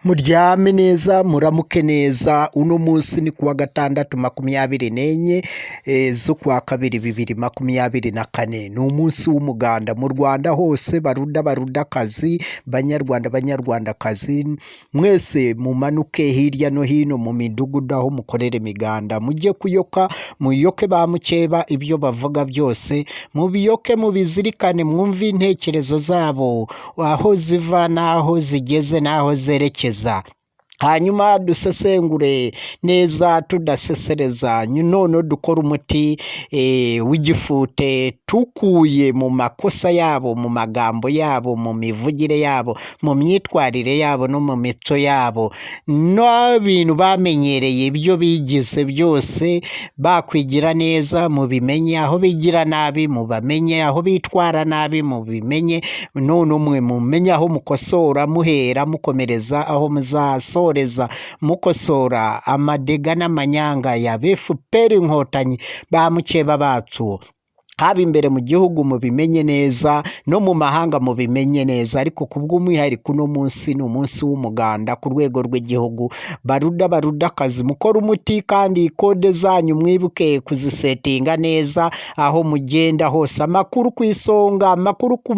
Muryame neza muramuke neza uno munsi ni kuwa gatandatu 24 z'ukwa kabiri 2024 ni umunsi w'umuganda mu Rwanda hose barudakazi banyarwandakazi mwese mumanuke hirya no hino mu midugudu aho mukorera imiganda mujye kuyoka muyoke ba mukeba ibyo bavuga byose mubiyoke mubizirikane mwumve intekerezo zabo aho ziva naho zigeze naho zerekeza hanyuma dusesengure neza tudasesereza none dukora umuti w'igifute tukuye mu makosa yabo mu magambo yabo mu mivugire yabo mu myitwarire yabo no mu mico yabo no bintu bamenyereye ibyo bigize byose bakwigira neza mu bimenye aho bigira nabi mu bamenye aho bitwara nabi mu bimenye none umwe mumenye aho mukosora muhera mukomereza aho muzasoreza mukosora amadega n'amanyanga ya FPR inkotanyi ba mukeba bacu haba imbere mu gihugu mu bimenye neza no mu mahanga mu bimenye neza ariko kubw'umwihariko no munsi ni umunsi w'umuganda ku rwego rw'igihugu barudakazi mukora umuti kandi kode zanyu mwibuke kuzisetinga neza aho mugenda hose amakuru ku isonga amakuru ku